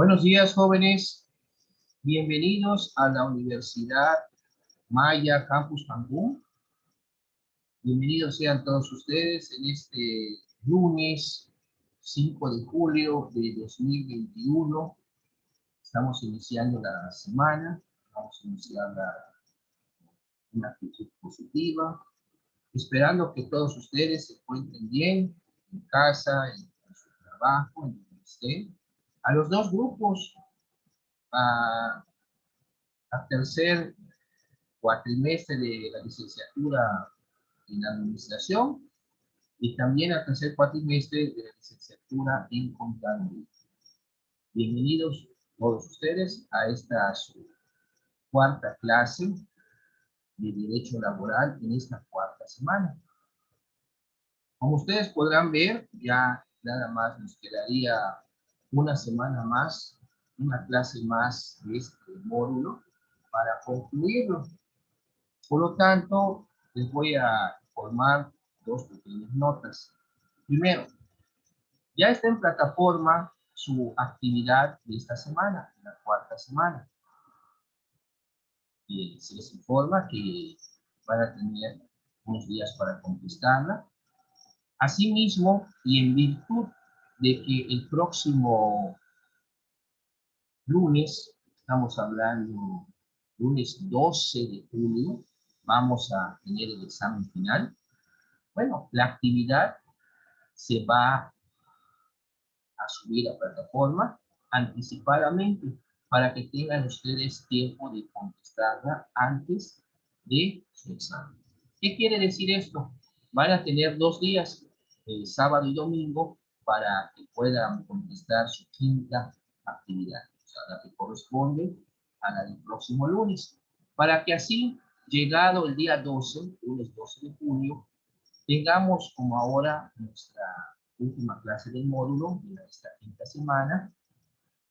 Buenos días, jóvenes. Bienvenidos a la Universidad Maya Campus Cancún. Bienvenidos sean todos ustedes en este lunes 5 de julio de 2021. Estamos iniciando la semana. Vamos a iniciar una actitud positiva, esperando que todos ustedes se encuentren bien en casa, en su trabajo, en donde estén. A los dos grupos, a tercer cuatrimestre de la licenciatura en administración y también al tercer cuatrimestre de la licenciatura en contaduría. Bienvenidos todos ustedes a esta su cuarta clase de Derecho Laboral en esta cuarta semana. Como ustedes podrán ver, ya nada más nos quedaría una semana más, una clase más de este módulo para concluirlo. Por lo tanto, les voy a informar dos pequeñas notas. Primero, ya está en plataforma su actividad de esta semana, la cuarta semana. Se les informa que van a tener unos días para contestarla. Asimismo, y en virtud de que el próximo lunes, estamos hablando lunes 12 de julio, vamos a tener el examen final. Bueno, la actividad se va a subir a plataforma anticipadamente para que tengan ustedes tiempo de contestarla antes de su examen. ¿Qué quiere decir esto? Van a tener 2 días, sábado y domingo, para que puedan contestar su quinta actividad, o sea, la que corresponde a la del próximo lunes, para que así, llegado el día 12, lunes 12 de junio, tengamos como ahora nuestra última clase del módulo de esta quinta semana,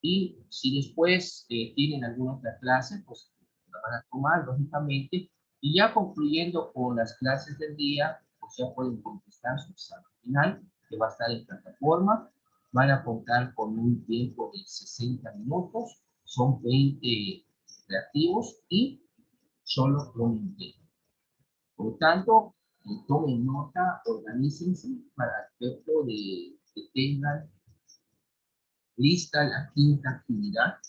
y si después tienen alguna otra clase, pues la van a tomar, lógicamente, y ya concluyendo con las clases del día, pues ya pueden contestar su examen final, que va a estar en plataforma. Van a contar con un tiempo de 60 minutos, son 20 reactivos y solo un intento. Por lo tanto, tomen nota, organícense para el efecto de que tengan lista la quinta actividad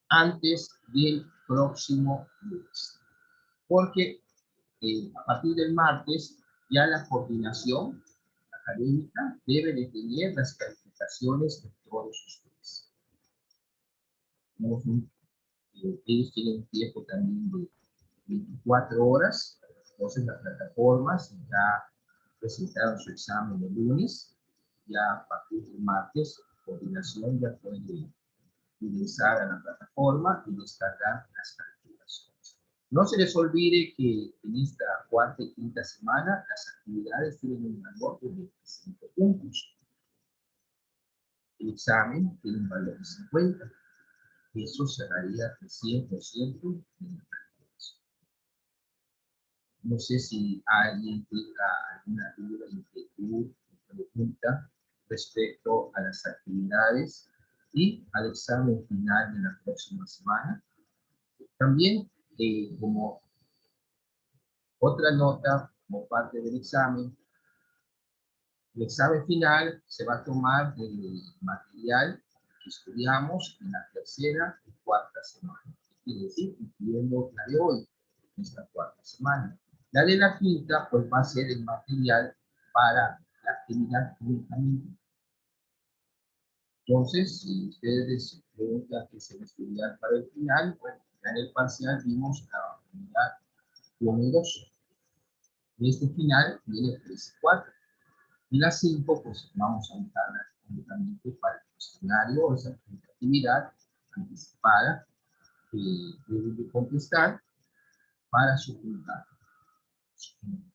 antes del próximo lunes. Porque a partir del martes ya la coordinación académica debe de tener las calificaciones de todos ustedes. Ellos tienen un tiempo también de 24 horas, entonces las plataformas ya presentaron su examen el lunes, ya a partir del martes, coordinación ya puede ingresar a la plataforma y descargar las calificaciones. No se les olvide que en esta cuarta y quinta semana las actividades tienen un valor de 25 puntos. El examen tiene un valor de 50. Eso cerraría el 100% de la calificación. No sé si alguien tenga alguna duda, inquietud o pregunta respecto a las actividades y al examen final de la próxima semana. También, como otra nota, como parte del examen, el examen final se va a tomar del material que estudiamos en la tercera y cuarta semana. Quiere decir, incluyendo la de hoy, esta cuarta semana. La de la quinta, pues va a ser el material para la actividad únicamente. Entonces, si ustedes se preguntan qué se va a estudiar para el final, bueno, ya en el parcial vimos la unidad 1 y 2. Y este final viene 3 y 4. Y las 5, pues vamos a dejarla únicamente para el cuestionario, esa actividad anticipada que deben de contestar para su puntaje.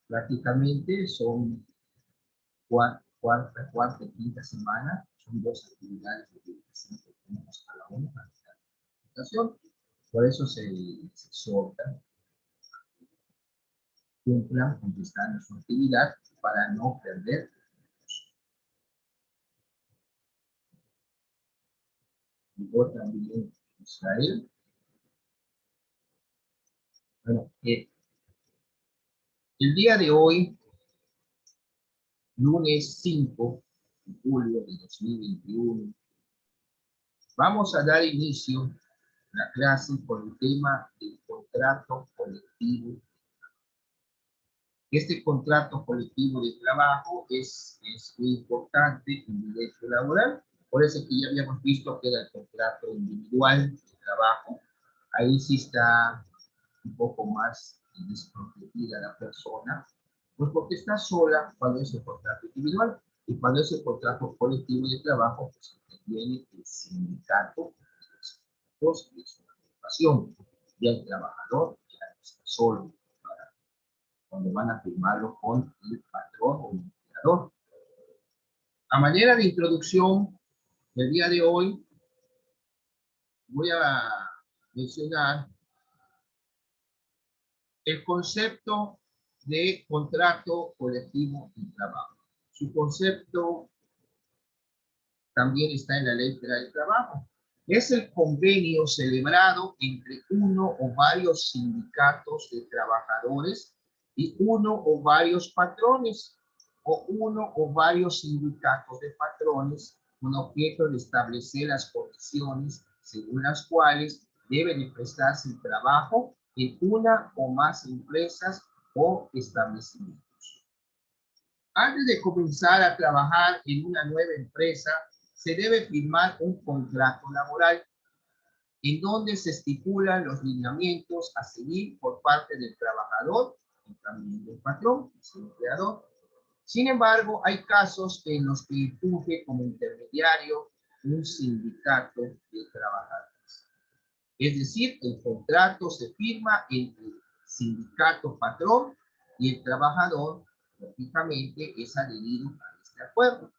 Prácticamente son cuarta y quinta semana, son 2 actividades de 25 puntos cada una para la calificación. Por eso se exhorta cumplan contestando su actividad para no perder. llegó también Israel. Bueno, el día de hoy, lunes 5 de julio de 2021, vamos a dar inicio a la clase por el tema del contrato colectivo. Este contrato colectivo de trabajo es muy importante en el derecho laboral. Por eso que ya habíamos visto que era el contrato individual de trabajo. Ahí sí está un poco más desprotegida la persona, pues porque está sola cuando es el contrato individual, y cuando es el contrato colectivo de trabajo, pues tiene el sindicato, pues, de su agrupación, y el trabajador ya está solo cuando van a firmarlo con el patrón o el empleador. A manera de introducción del día de hoy, voy a mencionar el concepto de contrato colectivo de trabajo. Su concepto también está en la Ley Federal del Trabajo. Es el convenio celebrado entre uno o varios sindicatos de trabajadores y uno o varios patrones, o uno o varios sindicatos de patrones, con objeto de establecer las condiciones según las cuales debe de prestarse el trabajo en una o más empresas o establecimientos. Antes de comenzar a trabajar en una nueva empresa, se debe firmar un contrato laboral en donde se estipulan los lineamientos a seguir por parte del trabajador y también del patrón, el empleador. Sin embargo, hay casos en los que funge como intermediario un sindicato de trabajadores. Es decir, el contrato se firma entre el sindicato patrón y el trabajador, lógicamente, es adherido a este acuerdo.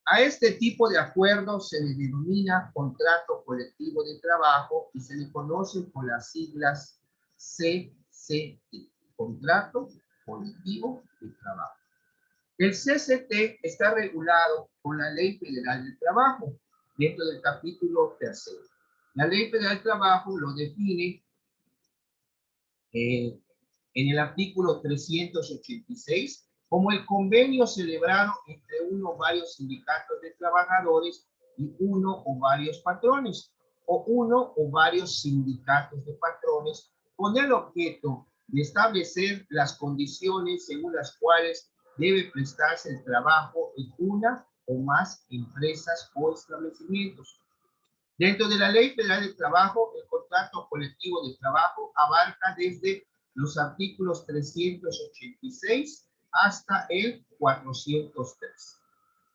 A este tipo de acuerdo se le denomina contrato colectivo de trabajo y se le conoce con las siglas CCT, contrato colectivo de trabajo. El CCT está regulado por la Ley Federal del Trabajo dentro del capítulo 3. La Ley Federal del Trabajo lo define en el artículo 386 como el convenio celebrado entre uno o varios sindicatos de trabajadores y uno o varios patrones, o uno o varios sindicatos de patrones, con el objeto de establecer las condiciones según las cuales debe prestarse el trabajo en una o más empresas o establecimientos. Dentro de la Ley Federal del Trabajo, el contrato colectivo de trabajo abarca desde los artículos 386 hasta el 403.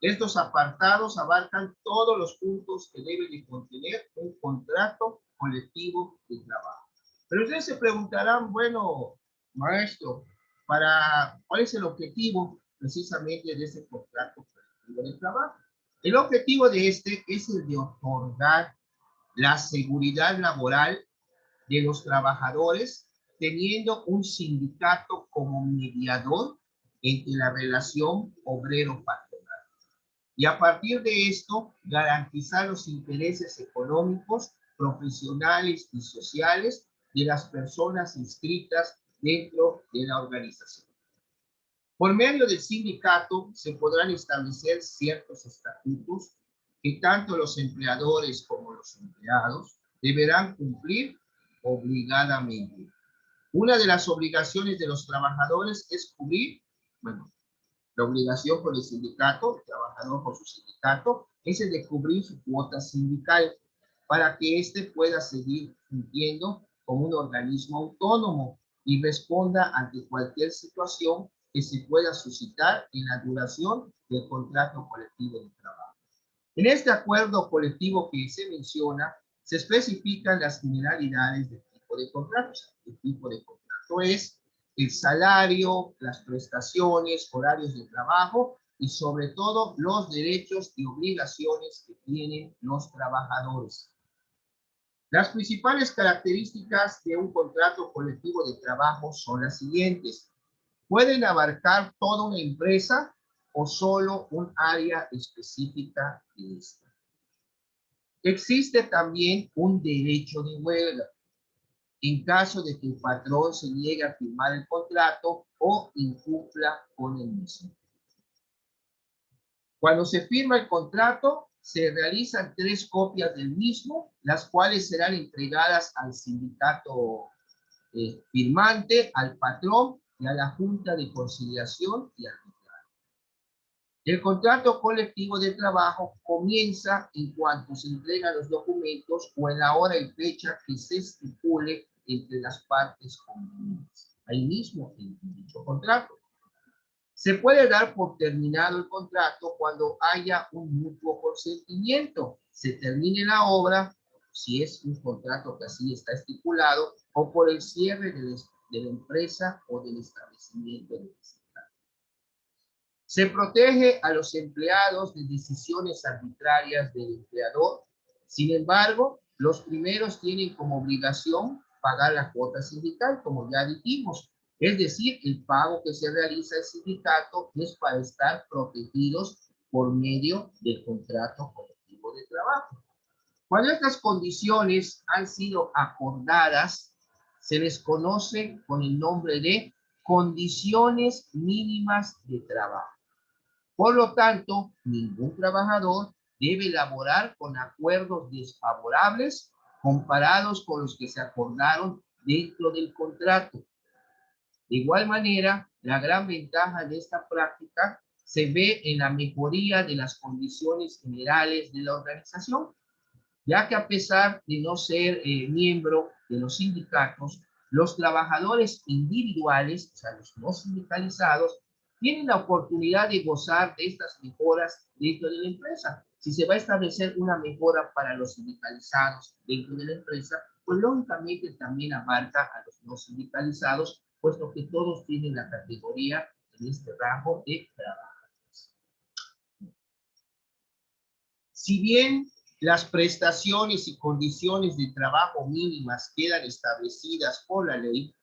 Estos apartados abarcan todos los puntos que debe de contener un contrato colectivo de trabajo. Pero ustedes se preguntarán, bueno, maestro, ¿cuál es el objetivo precisamente de ese contrato colectivo de trabajo? El objetivo de este es el de otorgar la seguridad laboral de los trabajadores, teniendo un sindicato como mediador entre la relación obrero-patronal. Y a partir de esto, garantizar los intereses económicos, profesionales y sociales de las personas inscritas dentro de la organización. Por medio del sindicato se podrán establecer ciertos estatutos que tanto los empleadores como los empleados deberán cumplir obligadamente. Una de las obligaciones de los trabajadores es cubrir, bueno, la obligación por el sindicato, el trabajador por su sindicato, es el de cubrir su cuota sindical para que éste pueda seguir fungiendo como un organismo autónomo y responda ante cualquier situación que se pueda suscitar en la duración del contrato colectivo de trabajo. En este acuerdo colectivo que se menciona, se especifican las generalidades del tipo de contratos. El tipo de contrato es el salario, las prestaciones, horarios de trabajo y sobre todo los derechos y obligaciones que tienen los trabajadores. Las principales características de un contrato colectivo de trabajo son las siguientes. Pueden abarcar toda una empresa o solo un área específica de esta. Existe también un derecho de huelga en caso de que el patrón se niegue a firmar el contrato o incumpla con el mismo. Cuando se firma el contrato, se realizan 3 copias del mismo, las cuales serán entregadas al sindicato firmante, al patrón y a la Junta de Conciliación y Arbitraje. El contrato colectivo de trabajo comienza en cuanto se entregan los documentos o en la hora y fecha que se estipule entre las partes convenientes. Ahí mismo en dicho contrato. Se puede dar por terminado el contrato cuando haya un mutuo consentimiento. Se termine la obra, si es un contrato que así está estipulado, o por el cierre de la empresa o del establecimiento de la ciudad. Se protege a los empleados de decisiones arbitrarias del empleador. Sin embargo, los primeros tienen como obligación pagar la cuota sindical, como ya dijimos. Es decir, el pago que se realiza al sindicato es para estar protegidos por medio del contrato colectivo de trabajo. Cuando estas condiciones han sido acordadas, se les conoce con el nombre de condiciones mínimas de trabajo. Por lo tanto, ningún trabajador debe laborar con acuerdos desfavorables comparados con los que se acordaron dentro del contrato. De igual manera, la gran ventaja de esta práctica se ve en la mejoría de las condiciones generales de la organización, ya que a pesar de no ser miembro de los sindicatos, los trabajadores individuales, o sea, los no sindicalizados, tienen la oportunidad de gozar de estas mejoras dentro de la empresa. Si se va a establecer una mejora para los sindicalizados dentro de la empresa, pues lógicamente también abarca a los no sindicalizados, puesto que todos tienen la categoría en este rango de trabajadores. Si bien las prestaciones y condiciones de trabajo mínimas quedan establecidas por la ley,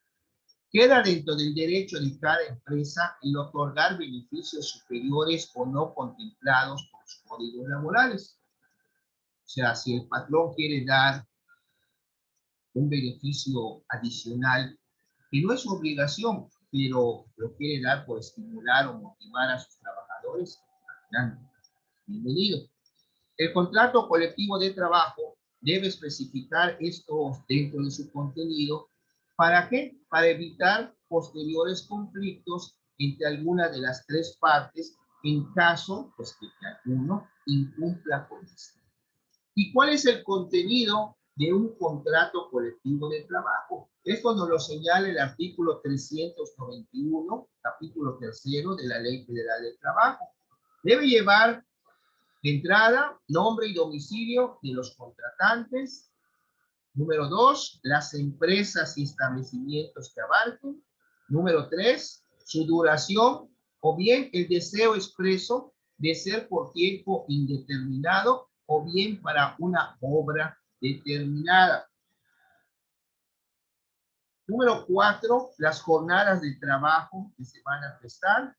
queda dentro del derecho de cada empresa el otorgar beneficios superiores o no contemplados por los códigos laborales. O sea, si el patrón quiere dar un beneficio adicional, que no es obligación, pero lo quiere dar por estimular o motivar a sus trabajadores, bienvenido. El contrato colectivo de trabajo debe especificar esto dentro de su contenido. ¿Para qué? Para evitar posteriores conflictos entre alguna de las 3 partes en caso pues, que alguno incumpla con esto. ¿Y cuál es el contenido de un contrato colectivo de trabajo? Esto nos lo señala el artículo 391, capítulo 3 de la Ley Federal del Trabajo. Debe llevar de entrada, nombre y domicilio de los contratantes. Número 2, las empresas y establecimientos que abarquen. Número 3, su duración o bien el deseo expreso de ser por tiempo indeterminado o bien para una obra determinada. Número 4, las jornadas de trabajo que se van a prestar.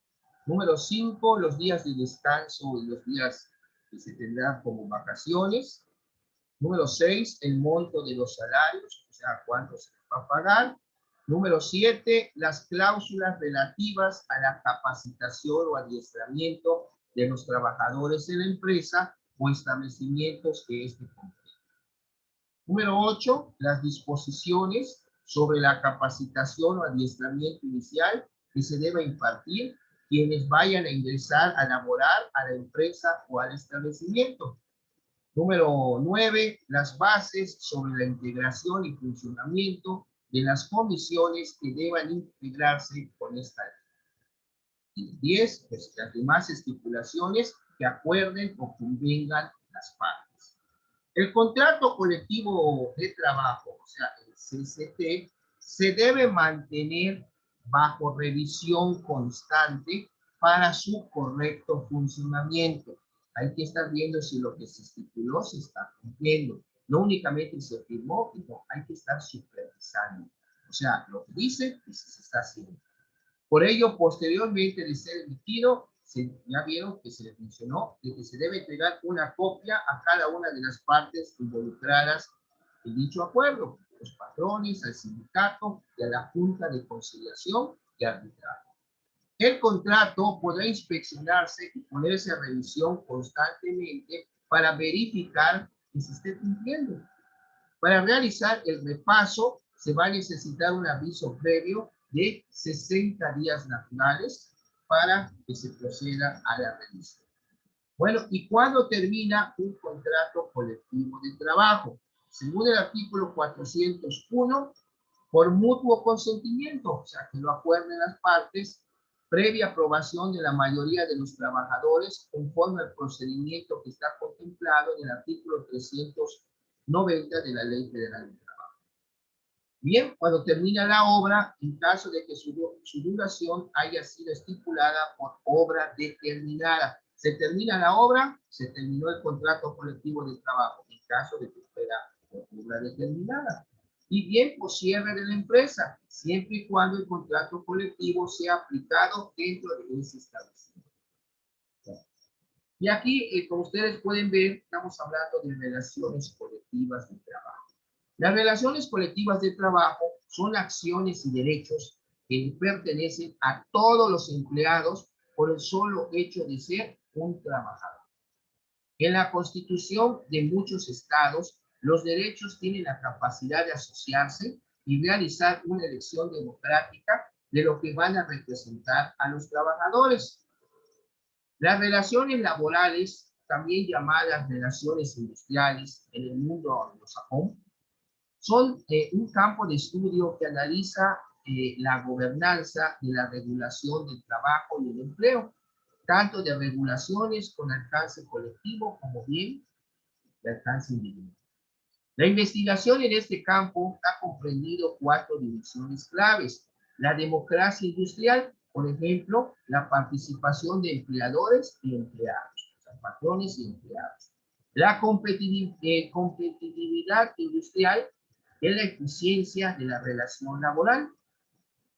Número 5, los días de descanso y los días que se tendrán como vacaciones. Número 6, el monto de los salarios, o sea, cuánto se va a pagar. Número 7, las cláusulas relativas a la capacitación o adiestramiento de los trabajadores en la empresa o establecimientos que éste comprende. Número 8, las disposiciones sobre la capacitación o adiestramiento inicial que se debe impartir quienes vayan a ingresar a laborar a la empresa o al establecimiento. Número 9, las bases sobre la integración y funcionamiento de las comisiones que deban integrarse con esta ley. Y 10, pues, las demás estipulaciones que acuerden o convengan las partes. El contrato colectivo de trabajo, o sea, el CCT, se debe mantener bajo revisión constante para su correcto funcionamiento. Hay que estar viendo si lo que se estipuló se está cumpliendo. No únicamente se firmó, sino hay que estar supervisando. O sea, lo que dice y si se está haciendo. Por ello, posteriormente de ser emitido, ya vieron que se les mencionó de que se debe entregar una copia a cada una de las partes involucradas en dicho acuerdo, los patrones, al sindicato y a la Junta de Conciliación y Arbitraje. El contrato podrá inspeccionarse y ponerse a revisión constantemente para verificar que se esté cumpliendo. Para realizar el repaso se va a necesitar un aviso previo de 60 días naturales para que se proceda a la revisión. Bueno, ¿y cuándo termina un contrato colectivo de trabajo? Según el artículo 401, por mutuo consentimiento, o sea, que lo acuerden las partes, previa aprobación de la mayoría de los trabajadores, conforme al procedimiento que está contemplado en el artículo 390 de la Ley Federal del Trabajo. Bien, cuando termina la obra, en caso de que su duración haya sido estipulada por obra determinada. Se termina la obra, se terminó el contrato colectivo de trabajo, en caso de que fuera por obra determinada. Y bien, por cierre de la empresa, siempre y cuando el contrato colectivo sea aplicado dentro de ese establecimiento. Y aquí, como ustedes pueden ver, estamos hablando de relaciones colectivas de trabajo. Las relaciones colectivas de trabajo son acciones y derechos que pertenecen a todos los empleados por el solo hecho de ser un trabajador. En la Constitución de muchos estados, los derechos tienen la capacidad de asociarse y realizar una elección democrática de lo que van a representar a los trabajadores. Las relaciones laborales, también llamadas relaciones industriales en el mundo anglosajón, son un campo de estudio que analiza la gobernanza y la regulación del trabajo y el empleo, tanto de regulaciones con alcance colectivo como bien de alcance individual. La investigación en este campo ha comprendido 4 dimensiones claves. La democracia industrial, por ejemplo, la participación de empleadores y empleados, o sea, patrones y empleados. La competitividad industrial, que es la eficiencia de la relación laboral.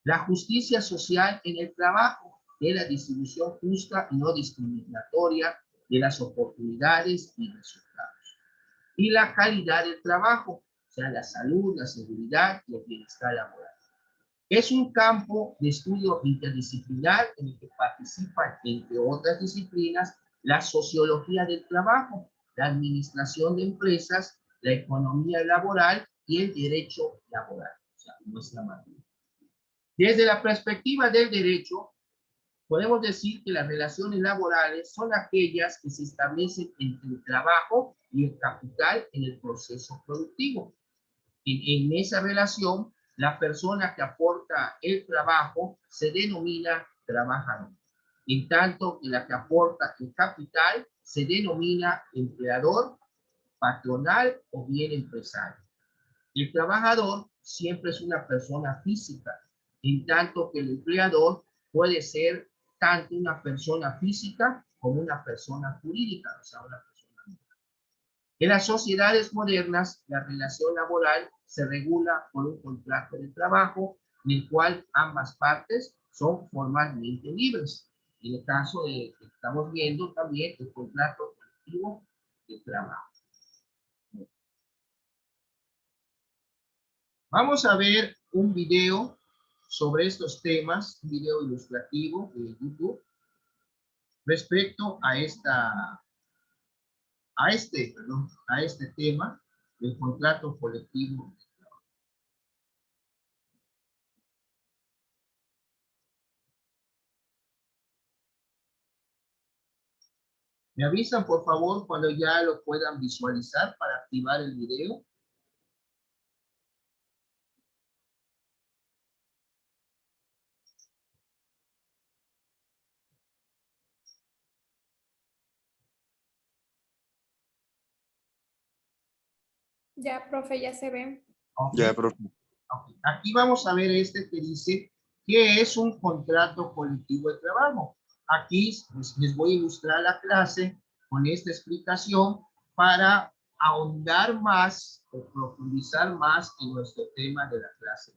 La justicia social en el trabajo, que es la distribución justa y no discriminatoria de las oportunidades y resultados. Y la calidad del trabajo, o sea, la salud, la seguridad y el bienestar laboral. Es un campo de estudio interdisciplinar en el que participan, entre otras disciplinas, la sociología del trabajo, la administración de empresas, la economía laboral y el derecho laboral, o sea, nuestra materia. Desde la perspectiva del derecho, podemos decir que las relaciones laborales son aquellas que se establecen entre el trabajo y el capital en el proceso productivo. En esa relación, la persona que aporta el trabajo se denomina trabajador, en tanto que la que aporta el capital se denomina empleador, patronal o bien empresario. El trabajador siempre es una persona física, en tanto que el empleador puede ser tanto una persona física como una persona jurídica, o sea, una persona moral. En las sociedades modernas, la relación laboral se regula por un contrato de trabajo en el cual ambas partes son formalmente libres. En el caso de que estamos viendo también el contrato colectivo de trabajo. Vamos a ver un video sobre estos temas, un video ilustrativo de YouTube, respecto a este tema del contrato colectivo. Me avisan, por favor, cuando ya lo puedan visualizar para activar el video. Ya, profe, ya se ve. Okay. Ya, profe. Okay. Aquí vamos a ver este que dice que es un contrato colectivo de trabajo. Aquí les voy a ilustrar la clase con esta explicación para ahondar más o profundizar más en nuestro tema de la clase.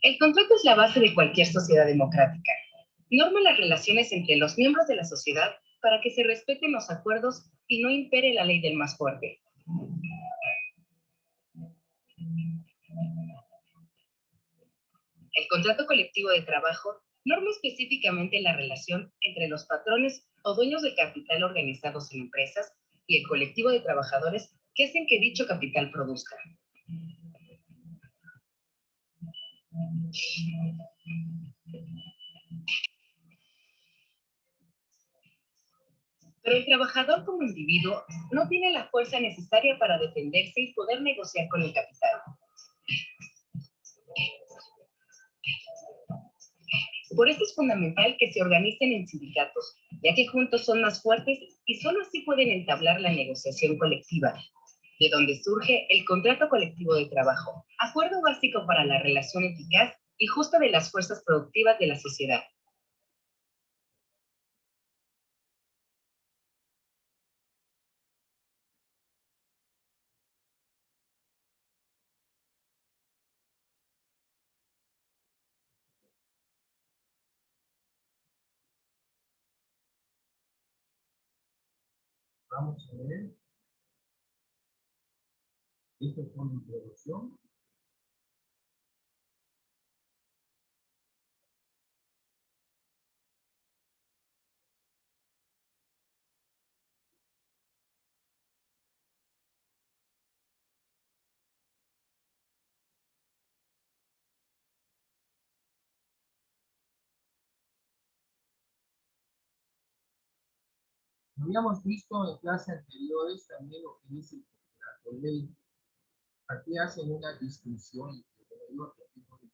El contrato es la base de cualquier sociedad democrática. Norma las relaciones entre los miembros de la sociedad para que se respeten los acuerdos y no impere la ley del más fuerte. El contrato colectivo de trabajo norma específicamente la relación entre los patrones o dueños de capital organizados en empresas y el colectivo de trabajadores que hacen que dicho capital produzca. Pero el trabajador como individuo no tiene la fuerza necesaria para defenderse y poder negociar con el capital. Por eso es fundamental que se organicen en sindicatos, ya que juntos son más fuertes y solo así pueden entablar la negociación colectiva, de donde surge el contrato colectivo de trabajo, acuerdo básico para la relación eficaz y justa de las fuerzas productivas de la sociedad. Vamos a ver. Esto es una introducción. Habíamos visto en clases anteriores también lo que dice el contrato de ley. Aquí hacen una distinción entre uno y otro tipo de.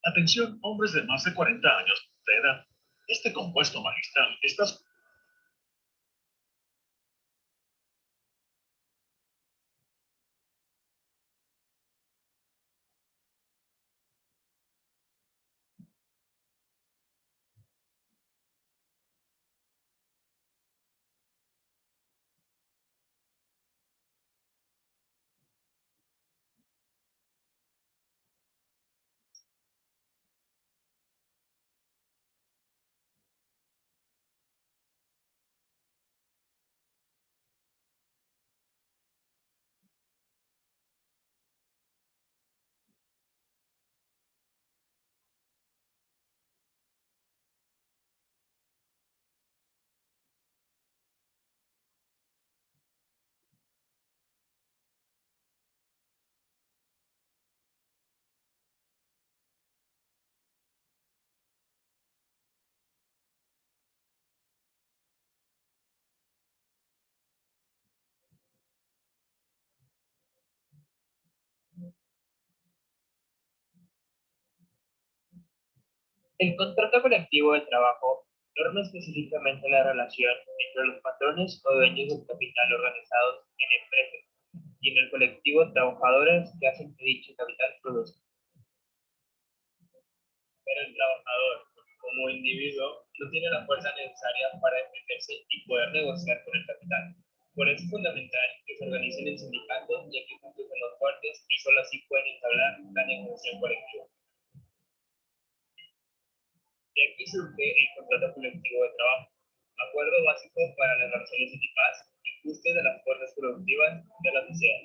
Atención, hombres de más de 40 años de edad. Este compuesto magistral está. El contrato colectivo de trabajo norma específicamente la relación entre los patrones o dueños del capital organizados en empresas y en el colectivo de trabajadores que hacen que dicho capital produzca. Pero el trabajador, como individuo, no tiene la fuerza necesaria para defenderse y poder negociar con el capital. Por eso es fundamental que se organicen en sindicatos, ya que juntos son los fuertes y solo así pueden entablar la negociación colectiva. De aquí surge el contrato colectivo de trabajo, acuerdo básico para las relaciones eficaces y justas de las fuerzas productivas de la sociedad.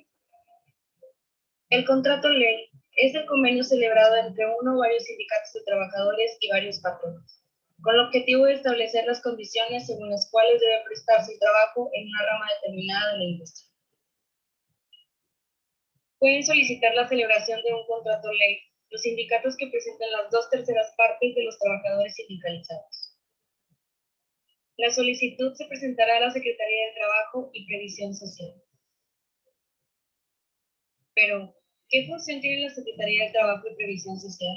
El contrato ley es el convenio celebrado entre uno o varios sindicatos de trabajadores y varios patrones, con el objetivo de establecer las condiciones según las cuales debe prestarse el trabajo en una rama determinada de la industria. Pueden solicitar la celebración de un contrato ley los sindicatos que presenten las 2/3 partes de los trabajadores sindicalizados. La solicitud se presentará a la Secretaría del Trabajo y Previsión Social. Pero, ¿qué función tiene la Secretaría del Trabajo y Previsión Social?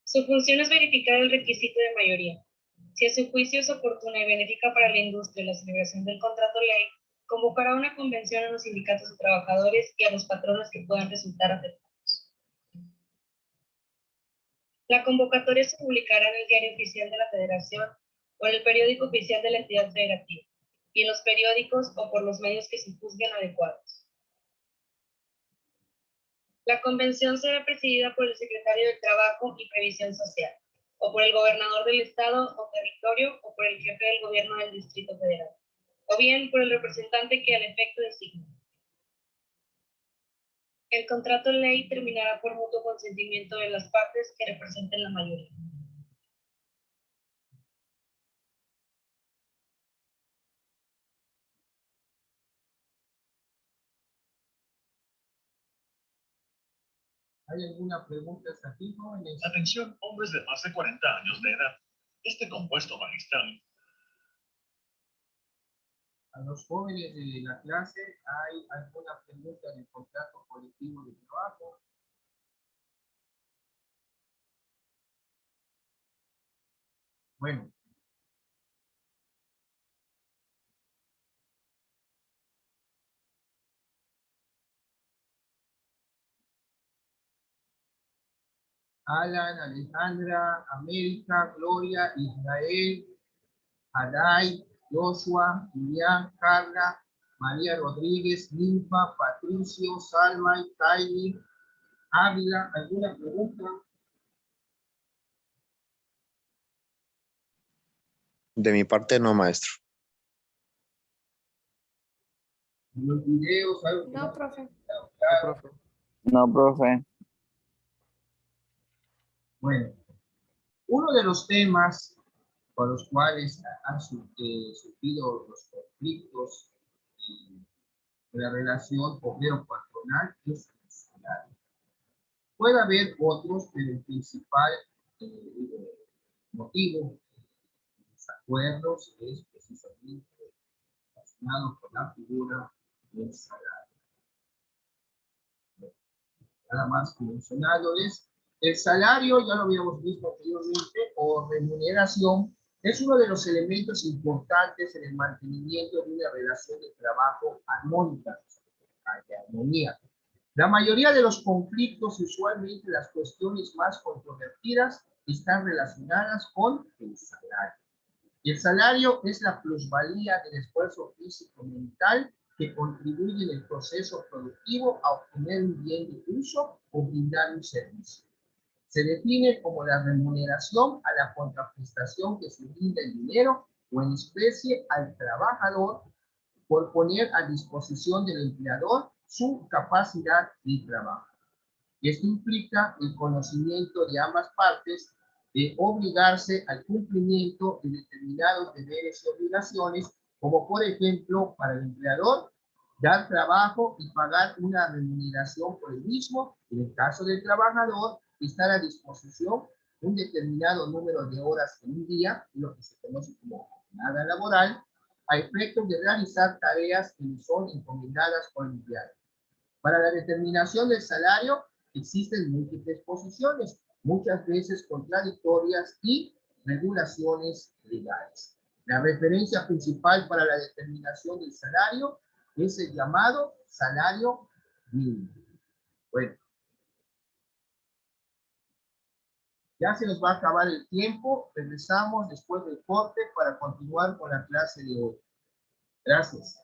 Su función es verificar el requisito de mayoría. Si a su juicio es oportuna y benéfica para la industria la celebración del contrato ley, convocará una convención a los sindicatos de trabajadores y a los patronos que puedan resultar afectados. La convocatoria se publicará en el Diario Oficial de la Federación o en el periódico oficial de la entidad federativa, y en los periódicos o por los medios que se juzguen adecuados. La convención será presidida por el secretario del Trabajo y Previsión Social, o por el gobernador del estado o territorio, o por el jefe del gobierno del Distrito Federal, o bien por el representante que al efecto designe. El contrato ley terminará por mutuo consentimiento de las partes que representen la mayoría. ¿Hay alguna pregunta hasta aquí, jóvenes? Atención, hombres de más de 40 años de edad. Este compuesto magistral A los jóvenes de la clase, ¿hay alguna pregunta del contrato colectivo de trabajo? Bueno. Alan, Alejandra, América, Gloria, Israel, Adai, Joshua, Julián, Carla, María Rodríguez, Ninfa, Patricio, Salma, Kylie, Ávila. ¿Alguna pregunta? De mi parte, no, maestro. Los videos, algo que No, profe. No, profe. Bueno, uno de los temas por los cuales han surgido los conflictos de la relación obrero-patronal es el salario. Puede haber otros, pero el principal motivo de los acuerdos es precisamente relacionado con la figura del salario. Nada más mencionado es el salario, ya lo habíamos visto anteriormente, o remuneración, es uno de los elementos importantes en el mantenimiento de una relación de trabajo armónica, de armonía. La mayoría de los conflictos, usualmente las cuestiones más controvertidas, están relacionadas con el salario. Y el salario es la plusvalía del esfuerzo físico-mental que contribuye en el proceso productivo a obtener un bien de uso o brindar un servicio. Se define como la remuneración a la contraprestación que se brinda en dinero o en especie al trabajador por poner a disposición del empleador su capacidad de trabajo. Esto implica el conocimiento de ambas partes de obligarse al cumplimiento de determinados deberes y obligaciones, como por ejemplo, para el empleador, dar trabajo y pagar una remuneración por el mismo. En el caso del trabajador, estar a disposición un determinado número de horas en un día, lo que se conoce como jornada laboral, a efectos de realizar tareas que le son encomendadas por el empleado. Para la determinación del salario existen múltiples posiciones, muchas veces contradictorias y regulaciones legales. La referencia principal para la determinación del salario es el llamado salario mínimo. Bueno, ya se nos va a acabar el tiempo. Regresamos después del corte para continuar con la clase de hoy. Gracias.